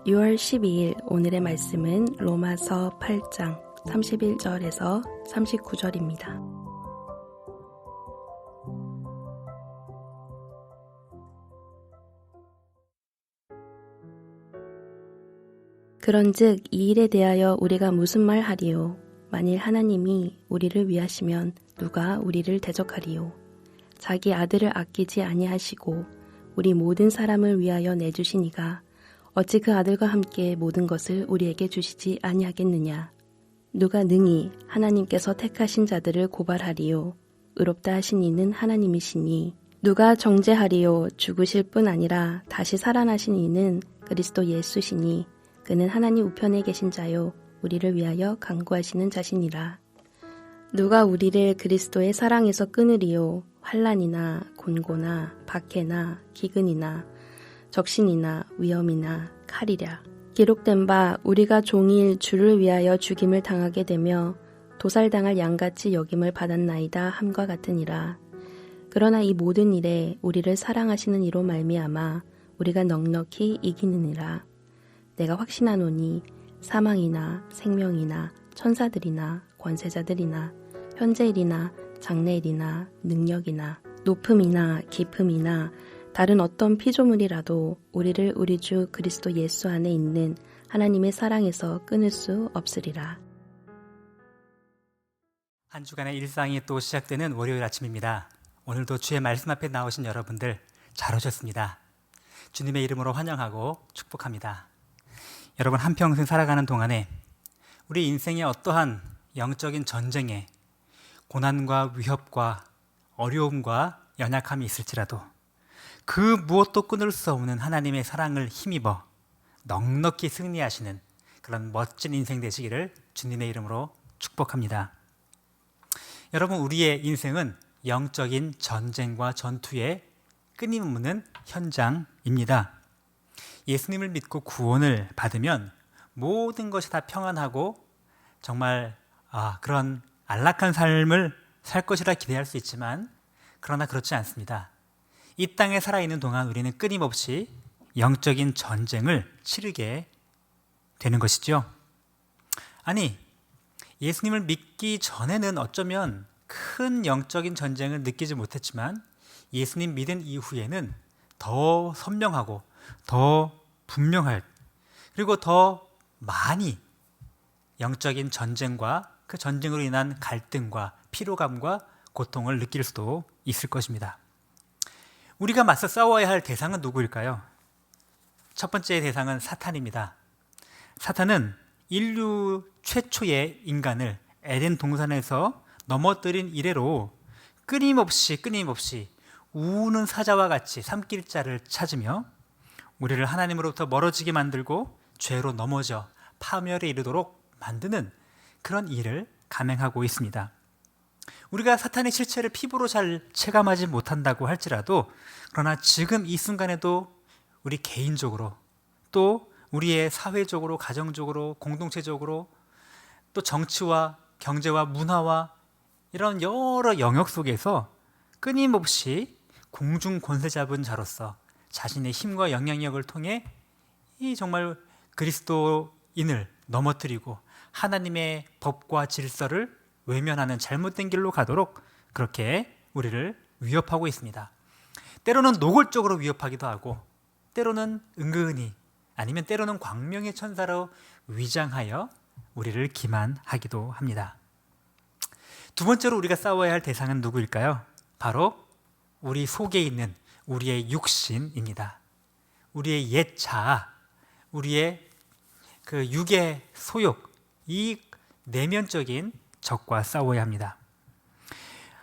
6월 12일 오늘의 말씀은 로마서 8장 31절에서 39절입니다. 그런즉 이 일에 대하여 우리가 무슨 말 하리요? 만일 하나님이 우리를 위하시면 누가 우리를 대적하리요? 자기 아들을 아끼지 아니하시고 우리 모든 사람을 위하여 내주시니가 어찌 그 아들과 함께 모든 것을 우리에게 주시지 아니하겠느냐? 누가 능히 하나님께서 택하신 자들을 고발하리요? 의롭다 하신 이는 하나님이시니 누가 정죄하리요? 죽으실 뿐 아니라 다시 살아나신 이는 그리스도 예수시니 그는 하나님 우편에 계신 자요 우리를 위하여 간구하시는 자시니라. 누가 우리를 그리스도의 사랑에서 끊으리요? 환난이나 곤고나 박해나 기근이나 적신이나 위험이나 칼이랴. 기록된 바 우리가 종일 주를 위하여 죽임을 당하게 되며 도살당할 양같이 여김을 받았나이다 함과 같으니라. 그러나 이 모든 일에 우리를 사랑하시는 이로 말미암아 우리가 넉넉히 이기느니라. 내가 확신하노니 사망이나 생명이나 천사들이나 권세자들이나 현재일이나 장래일이나 능력이나 높음이나 깊음이나 다른 어떤 피조물이라도 우리를 우리 주 그리스도 예수 안에 있는 하나님의 사랑에서 끊을 수 없으리라. 한 주간의 일상이 또 시작되는 월요일 아침입니다. 오늘도 주의 말씀 앞에 나오신 여러분들 잘 오셨습니다. 주님의 이름으로 환영하고 축복합니다. 여러분, 한평생 살아가는 동안에 우리 인생의 어떠한 영적인 전쟁에 고난과 위협과 어려움과 연약함이 있을지라도 그 무엇도 끊을 수 없는 하나님의 사랑을 힘입어 넉넉히 승리하시는 그런 멋진 인생 되시기를 주님의 이름으로 축복합니다. 여러분, 우리의 인생은 영적인 전쟁과 전투의 끊임없는 현장입니다. 예수님을 믿고 구원을 받으면 모든 것이 다 평안하고 정말 그런 안락한 삶을 살 것이라 기대할 수 있지만 그러나 그렇지 않습니다. 이 땅에 살아있는 동안 우리는 끊임없이 영적인 전쟁을 치르게 되는 것이죠. 아니, 예수님을 믿기 전에는 어쩌면 큰 영적인 전쟁을 느끼지 못했지만 예수님 믿은 이후에는 더 선명하고 더 분명할, 그리고 더 많이 영적인 전쟁과 그 전쟁으로 인한 갈등과 피로감과 고통을 느낄 수도 있을 것입니다. 우리가 맞서 싸워야 할 대상은 누구일까요? 첫 번째 대상은 사탄입니다. 사탄은 인류 최초의 인간을 에덴 동산에서 넘어뜨린 이래로 끊임없이 우는 사자와 같이 삼킬자를 찾으며 우리를 하나님으로부터 멀어지게 만들고 죄로 넘어져 파멸에 이르도록 만드는 그런 일을 감행하고 있습니다. 우리가 사탄의 실체를 피부로 잘 체감하지 못한다고 할지라도 그러나 지금 이 순간에도 우리 개인적으로 또 우리의 사회적으로, 가정적으로, 공동체적으로 또 정치와 경제와 문화와 이런 여러 영역 속에서 끊임없이 공중 권세 잡은 자로서 자신의 힘과 영향력을 통해 이 정말 그리스도인을 넘어뜨리고 하나님의 법과 질서를 외면하는 잘못된 길로 가도록 그렇게 우리를 위협하고 있습니다. 때로는 노골적으로 위협하기도 하고 때로는 은근히 아니면 때로는 광명의 천사로 위장하여 우리를 기만하기도 합니다. 두 번째로 우리가 싸워야 할 대상은 누구일까요? 바로 우리 속에 있는 우리의 육신입니다. 우리의 옛 자아, 우리의 그 육의 소욕, 이 내면적인 적과 싸워야 합니다.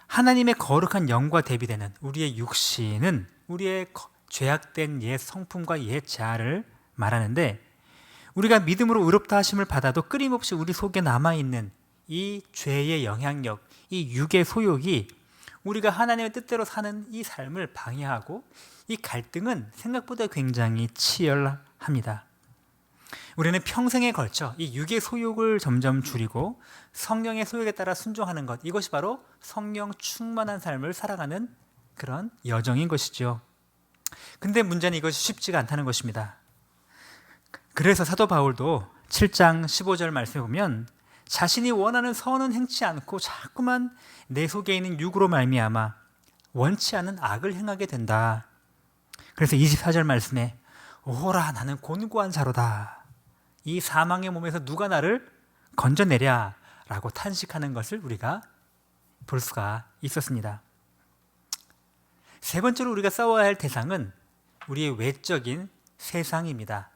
하나님의 거룩한 영과 대비되는 우리의 육신은 우리의 죄악된 옛 성품과 옛 자아를 말하는데 우리가 믿음으로 의롭다 하심을 받아도 끊임없이 우리 속에 남아있는 이 죄의 영향력, 이 육의 소욕이 우리가 하나님의 뜻대로 사는 이 삶을 방해하고 이 갈등은 생각보다 굉장히 치열합니다. 우리는 평생에 걸쳐 이 육의 소욕을 점점 줄이고 성령의 소욕에 따라 순종하는 것, 이것이 바로 성령 충만한 삶을 살아가는 그런 여정인 것이죠. 근데 문제는 이것이 쉽지가 않다는 것입니다. 그래서 사도 바울도 7장 15절 말씀에 보면 자신이 원하는 선은 행치 않고 자꾸만 내 속에 있는 육으로 말미암아 원치 않은 악을 행하게 된다. 그래서 24절 말씀에 오호라 나는 곤고한 자로다. 이 사망의 몸에서 누가 나를 건져내랴 라고 탄식하는 것을 우리가 볼 수가 있었습니다. 세 번째로 우리가 싸워야 할 대상은 우리의 외적인 세상입니다.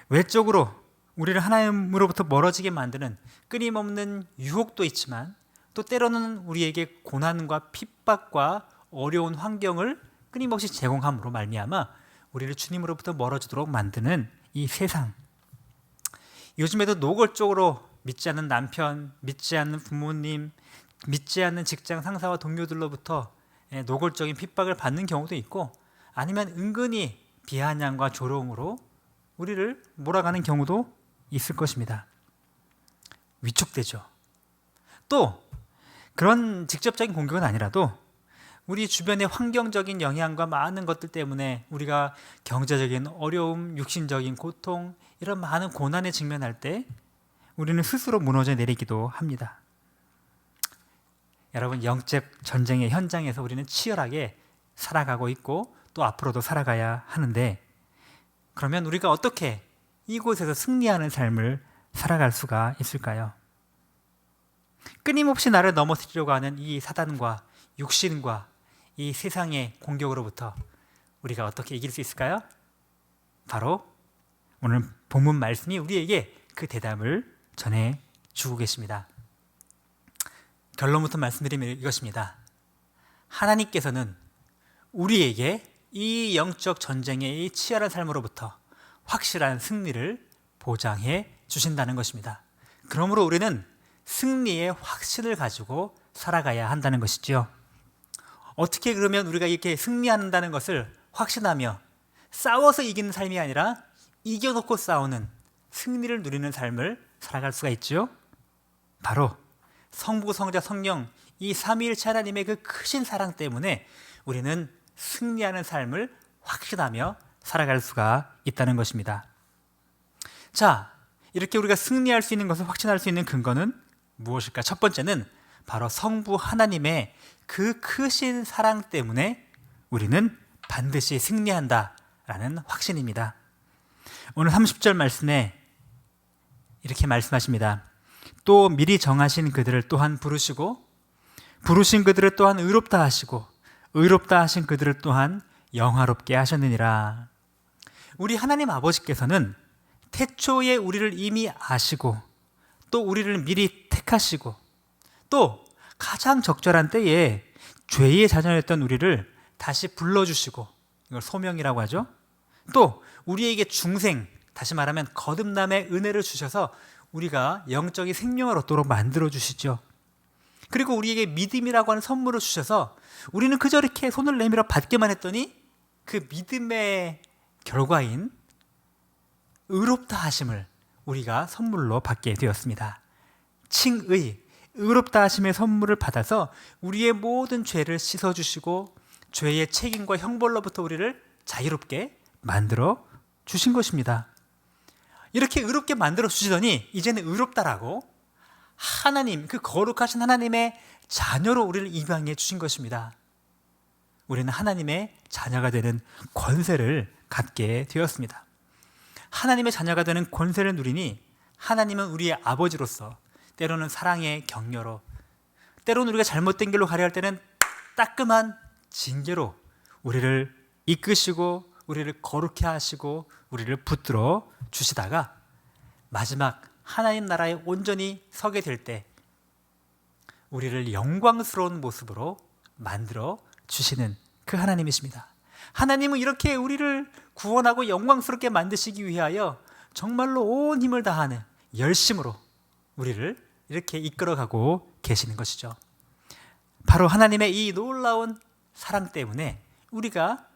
외적으로 우리를 하나님으로부터 멀어지게 만드는 끊임없는 유혹도 있지만 또 때로는 우리에게 고난과 핍박과 어려운 환경을 끊임없이 제공함으로 말미암아 우리를 주님으로부터 멀어지도록 만드는 이 세상. 요즘에도 노골적으로 믿지 않는 남편, 믿지 않는 부모님, 믿지 않는 직장 상사와 동료들로부터 노골적인 핍박을 받는 경우도 있고 아니면 은근히 비아냥과 조롱으로 우리를 몰아가는 경우도 있을 것입니다. 위축되죠. 또 그런 직접적인 공격은 아니라도 우리 주변의 환경적인 영향과 많은 것들 때문에 우리가 경제적인 어려움, 육신적인 고통, 이런 많은 고난에 직면할 때 우리는 스스로 무너져 내리기도 합니다. 여러분, 영적 전쟁의 현장에서 우리는 치열하게 살아가고 있고 또 앞으로도 살아가야 하는데 그러면 우리가 어떻게 이곳에서 승리하는 삶을 살아갈 수가 있을까요? 끊임없이 나를 넘어뜨리려고 하는 이 사단과 육신과 이 세상의 공격으로부터 우리가 어떻게 이길 수 있을까요? 바로 오늘 본문 말씀이 우리에게 그 대답을 전해주고 계십니다. 결론부터 말씀드리면 이것입니다. 하나님께서는 우리에게 이 영적 전쟁의 이 치열한 삶으로부터 확실한 승리를 보장해 주신다는 것입니다. 그러므로 우리는 승리의 확신을 가지고 살아가야 한다는 것이죠. 어떻게 그러면 우리가 이렇게 승리한다는 것을 확신하며 싸워서 이기는 삶이 아니라 이겨놓고 싸우는 승리를 누리는 삶을 살아갈 수가 있죠? 바로 성부, 성자, 성령 이 삼위일체 하나님의 그 크신 사랑 때문에 우리는 승리하는 삶을 확신하며 살아갈 수가 있다는 것입니다. 자, 이렇게 우리가 승리할 수 있는 것을 확신할 수 있는 근거는 무엇일까? 첫 번째는 바로 성부 하나님의 그 크신 사랑 때문에 우리는 반드시 승리한다라는 확신입니다. 오늘 30절 말씀에 이렇게 말씀하십니다. 또 미리 정하신 그들을 또한 부르시고 부르신 그들을 또한 의롭다 하시고 의롭다 하신 그들을 또한 영화롭게 하셨느니라. 우리 하나님 아버지께서는 태초에 우리를 이미 아시고 또 우리를 미리 택하시고 또 가장 적절한 때에 죄의 자녀였던 우리를 다시 불러주시고 이걸 소명이라고 하죠. 또 우리에게 중생, 다시 말하면 거듭남의 은혜를 주셔서 우리가 영적인 생명을 얻도록 만들어주시죠. 그리고 우리에게 믿음이라고 하는 선물을 주셔서 우리는 그저 이렇게 손을 내밀어 받기만 했더니 그 믿음의 결과인 의롭다 하심을 우리가 선물로 받게 되었습니다. 칭의, 의롭다 하심의 선물을 받아서 우리의 모든 죄를 씻어주시고 죄의 책임과 형벌로부터 우리를 자유롭게 만들어 주신 것입니다. 이렇게 의롭게 만들어 주시더니 이제는 의롭다라고 하나님, 그 거룩하신 하나님의 자녀로 우리를 입양해 주신 것입니다. 우리는 하나님의 자녀가 되는 권세를 갖게 되었습니다. 하나님의 자녀가 되는 권세를 누리니 하나님은 우리의 아버지로서 때로는 사랑의 격려로, 때로는 우리가 잘못된 길로 가려 할 때는 따끔한 징계로 우리를 이끄시고 우리를 거룩해 하시고 우리를 붙들어 주시다가 마지막 하나님 나라에 온전히 서게 될 때 우리를 영광스러운 모습으로 만들어 주시는 그 하나님이십니다. 하나님은 이렇게 우리를 구원하고 영광스럽게 만드시기 위하여 정말로 온 힘을 다하는 열심으로 우리를 이렇게 이끌어가고 계시는 것이죠. 바로 하나님의 이 놀라운 사랑 때문에 우리가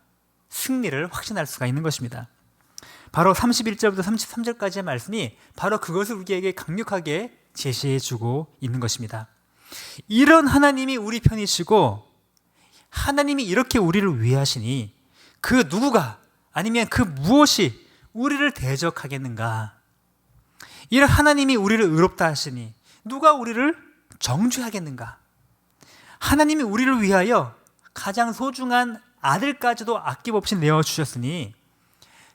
승리를 확신할 수가 있는 것입니다. 바로 31절부터 33절까지의 말씀이 바로 그것을 우리에게 강력하게 제시해 주고 있는 것입니다. 이런 하나님이 우리 편이시고 하나님이 이렇게 우리를 위하시니 그 누구가 아니면 그 무엇이 우리를 대적하겠는가? 이런 하나님이 우리를 의롭다 하시니 누가 우리를 정죄하겠는가? 하나님이 우리를 위하여 가장 소중한 아들까지도 아낌없이 내어주셨으니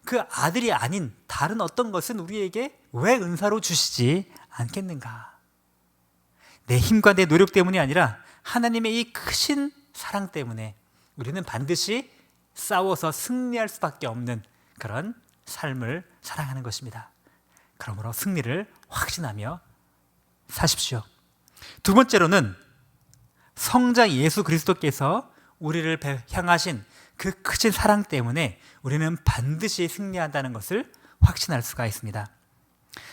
그 아들이 아닌 다른 어떤 것은 우리에게 왜 은사로 주시지 않겠는가? 내 힘과 내 노력 때문이 아니라 하나님의 이 크신 사랑 때문에 우리는 반드시 싸워서 승리할 수밖에 없는 그런 삶을 살아가는 것입니다. 그러므로 승리를 확신하며 사십시오. 두 번째로는 성자 예수 그리스도께서 우리를 향하신 그 크신 사랑 때문에 우리는 반드시 승리한다는 것을 확신할 수가 있습니다.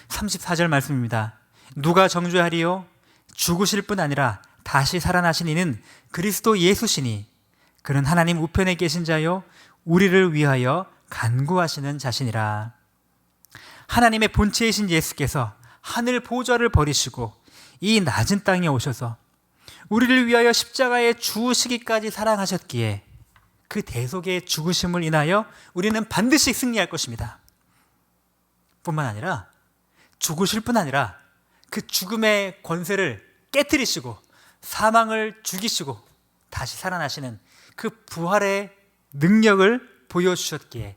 34절 말씀입니다. 누가 정죄하리요? 죽으실 뿐 아니라 다시 살아나신 이는 그리스도 예수시니 그는 하나님 우편에 계신 자요 우리를 위하여 간구하시는 자신이라. 하나님의 본체이신 예수께서 하늘 보좌를 버리시고 이 낮은 땅에 오셔서 우리를 위하여 십자가에 죽으시기까지 사랑하셨기에 그 대속의 죽으심을 인하여 우리는 반드시 승리할 것입니다. 뿐만 아니라 죽으실 뿐 아니라 그 죽음의 권세를 깨뜨리시고 사망을 죽이시고 다시 살아나시는 그 부활의 능력을 보여주셨기에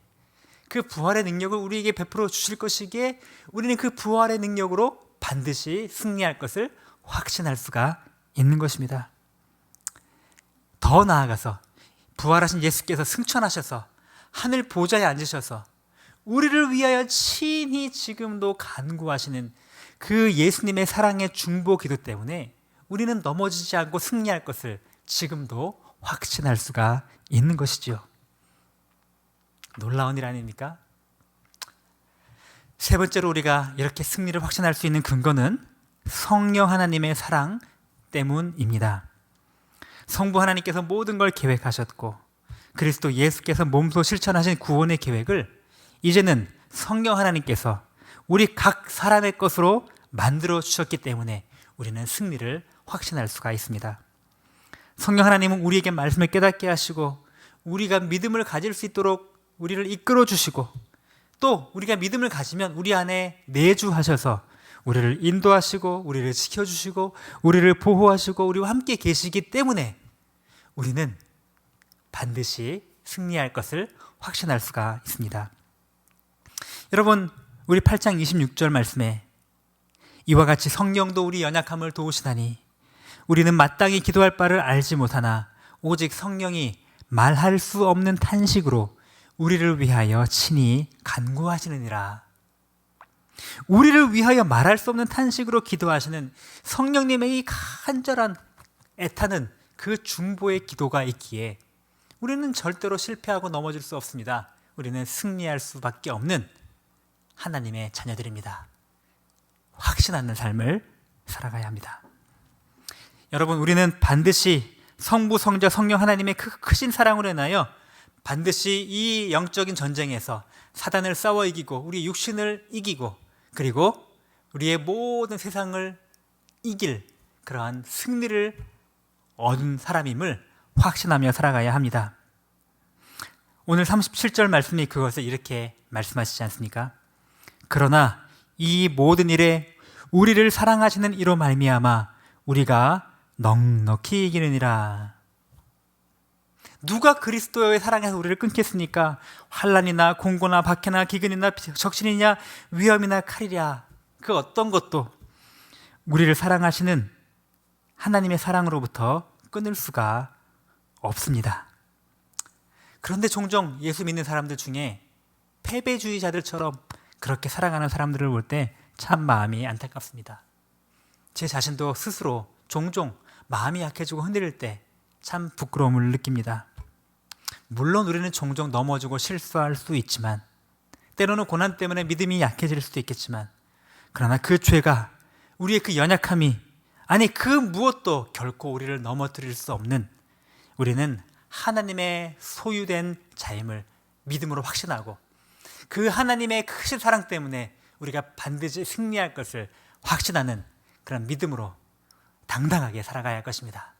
그 부활의 능력을 우리에게 베풀어 주실 것이기에 우리는 그 부활의 능력으로 반드시 승리할 것을 확신할 수가 있는 것입니다. 더 나아가서 부활하신 예수께서 승천하셔서 하늘 보좌에 앉으셔서 우리를 위하여 친히 지금도 간구하시는 그 예수님의 사랑의 중보 기도 때문에 우리는 넘어지지 않고 승리할 것을 지금도 확신할 수가 있는 것이지요. 놀라운 일 아닙니까? 세 번째로 우리가 이렇게 승리를 확신할 수 있는 근거는 성령 하나님의 사랑 때문입니다. 성부 하나님께서 모든 걸 계획하셨고 그리스도 예수께서 몸소 실천하신 구원의 계획을 이제는 성령 하나님께서 우리 각 사람의 것으로 만들어 주셨기 때문에 우리는 승리를 확신할 수가 있습니다. 성령 하나님은 우리에게 말씀을 깨닫게 하시고 우리가 믿음을 가질 수 있도록 우리를 이끌어 주시고 또 우리가 믿음을 가지면 우리 안에 내주하셔서 우리를 인도하시고 우리를 지켜주시고 우리를 보호하시고 우리와 함께 계시기 때문에 우리는 반드시 승리할 것을 확신할 수가 있습니다. 여러분, 우리 8장 26절 말씀에 이와 같이 성령도 우리 연약함을 도우시나니 우리는 마땅히 기도할 바를 알지 못하나 오직 성령이 말할 수 없는 탄식으로 우리를 위하여 친히 간구하시느니라. 우리를 위하여 말할 수 없는 탄식으로 기도하시는 성령님의 이 간절한 애타는 그 중보의 기도가 있기에 우리는 절대로 실패하고 넘어질 수 없습니다. 우리는 승리할 수밖에 없는 하나님의 자녀들입니다. 확신하는 삶을 살아가야 합니다. 여러분, 우리는 반드시 성부, 성자, 성령 하나님의 크신 사랑으로 인하여 반드시 이 영적인 전쟁에서 사단을 싸워 이기고 우리 육신을 이기고 그리고 우리의 모든 세상을 이길 그러한 승리를 얻은 사람임을 확신하며 살아가야 합니다. 오늘 37절 말씀이 그것을 이렇게 말씀하시지 않습니까? 그러나 이 모든 일에 우리를 사랑하시는 이로 말미암아 우리가 넉넉히 이기느니라. 누가 그리스도의 사랑에서 우리를 끊겠습니까? 환난이나 공고나 박해나 기근이나 적신이냐 위험이나 칼이랴 그 어떤 것도 우리를 사랑하시는 하나님의 사랑으로부터 끊을 수가 없습니다. 그런데 종종 예수 믿는 사람들 중에 패배주의자들처럼 그렇게 살아가는 사람들을 볼 때 참 마음이 안타깝습니다. 제 자신도 스스로 종종 마음이 약해지고 흔들릴 때 참 부끄러움을 느낍니다. 물론 우리는 종종 넘어지고 실수할 수 있지만 때로는 고난 때문에 믿음이 약해질 수도 있겠지만 그러나 그 죄가 우리의 그 연약함이 아니 그 무엇도 결코 우리를 넘어뜨릴 수 없는 우리는 하나님의 소유된 자임을 믿음으로 확신하고 그 하나님의 크신 사랑 때문에 우리가 반드시 승리할 것을 확신하는 그런 믿음으로 당당하게 살아가야 할 것입니다.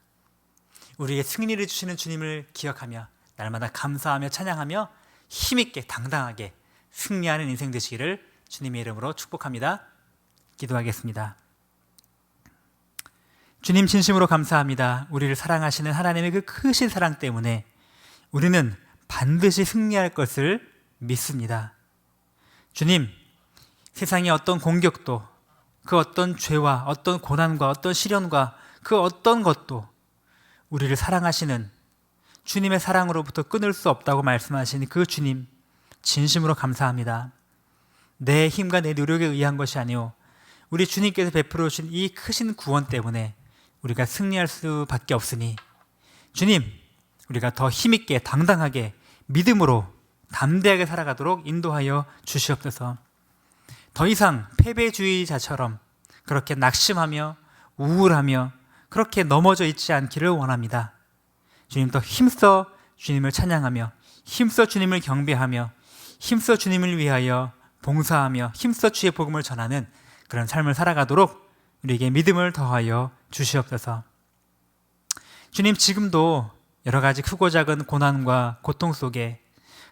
우리에게 승리를 주시는 주님을 기억하며 날마다 감사하며 찬양하며 힘있게 당당하게 승리하는 인생 되시기를 주님의 이름으로 축복합니다. 기도하겠습니다. 주님 진심으로 감사합니다. 우리를 사랑하시는 하나님의 그 크신 사랑 때문에 우리는 반드시 승리할 것을 믿습니다. 주님, 세상의 어떤 공격도, 그 어떤 죄와 어떤 고난과 어떤 시련과 그 어떤 것도 우리를 사랑하시는 주님의 사랑으로부터 끊을 수 없다고 말씀하신 그 주님, 진심으로 감사합니다. 내 힘과 내 노력에 의한 것이 아니오 우리 주님께서 베풀어 주신 이 크신 구원 때문에 우리가 승리할 수밖에 없으니 주님, 우리가 더 힘있게 당당하게 믿음으로 담대하게 살아가도록 인도하여 주시옵소서. 더 이상 패배주의자처럼 그렇게 낙심하며 우울하며 그렇게 넘어져 있지 않기를 원합니다. 주님, 더 힘써 주님을 찬양하며 힘써 주님을 경배하며 힘써 주님을 위하여 봉사하며 힘써 주의 복음을 전하는 그런 삶을 살아가도록 우리에게 믿음을 더하여 주시옵소서. 주님, 지금도 여러 가지 크고 작은 고난과 고통 속에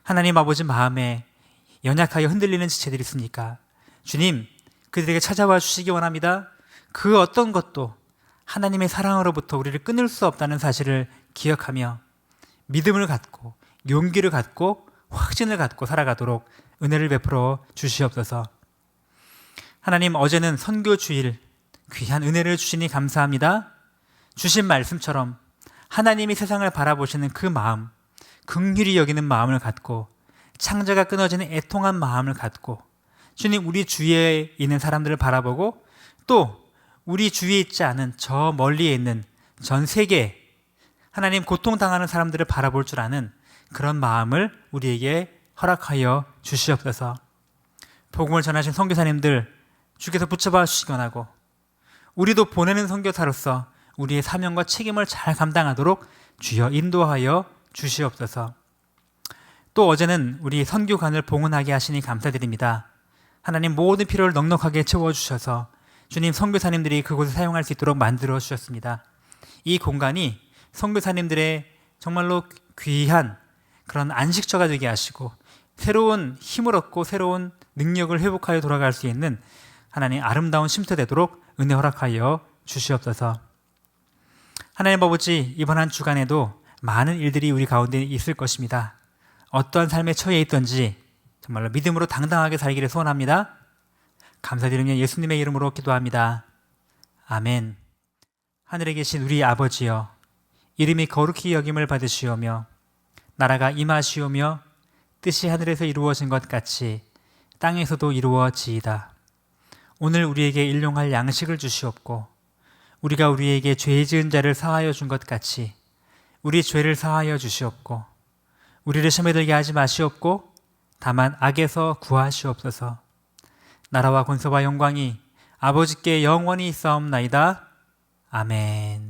하나님 아버지 마음에 연약하여 흔들리는 지체들이 있습니까? 주님, 그들에게 찾아와 주시기 원합니다. 그 어떤 것도 하나님의 사랑으로부터 우리를 끊을 수 없다는 사실을 기억하며 믿음을 갖고 용기를 갖고 확신을 갖고 살아가도록 은혜를 베풀어 주시옵소서. 하나님, 어제는 선교 주일 귀한 은혜를 주시니 감사합니다. 주신 말씀처럼 하나님이 세상을 바라보시는 그 마음, 긍휼히 여기는 마음을 갖고 창자가 끊어지는 애통한 마음을 갖고 주님, 우리 주위에 있는 사람들을 바라보고 또 우리 주위에 있지 않은 저 멀리에 있는 전 세계 하나님 고통당하는 사람들을 바라볼 줄 아는 그런 마음을 우리에게 허락하여 주시옵소서. 복음을 전하신 선교사님들 주께서 붙잡아 주시기 원하고 우리도 보내는 선교사로서 우리의 사명과 책임을 잘 감당하도록 주여 인도하여 주시옵소서. 또 어제는 우리 선교관을 봉헌하게 하시니 감사드립니다. 하나님, 모든 필요를 넉넉하게 채워주셔서 주님, 선교사님들이 그곳을 사용할 수 있도록 만들어 주셨습니다. 이 공간이 선교사님들의 정말로 귀한 그런 안식처가 되게 하시고 새로운 힘을 얻고 새로운 능력을 회복하여 돌아갈 수 있는 하나님 아름다운 쉼터 되도록 은혜 허락하여 주시옵소서. 하나님 아버지, 이번 한 주간에도 많은 일들이 우리 가운데 있을 것입니다. 어떠한 삶에 처해 있던지 정말로 믿음으로 당당하게 살기를 소원합니다. 감사드리며 예수님의 이름으로 기도합니다. 아멘. 하늘에 계신 우리 아버지여, 이름이 거룩히 여김을 받으시오며 나라가 임하시오며 뜻이 하늘에서 이루어진 것 같이 땅에서도 이루어지이다. 오늘 우리에게 일용할 양식을 주시옵고 우리가 우리에게 죄 지은 자를 사하여 준 것 같이 우리 죄를 사하여 주시옵고 우리를 시험에 들게 하지 마시옵고 다만 악에서 구하시옵소서. 나라와 권세와 영광이 아버지께 영원히 있사옵나이다. 아멘.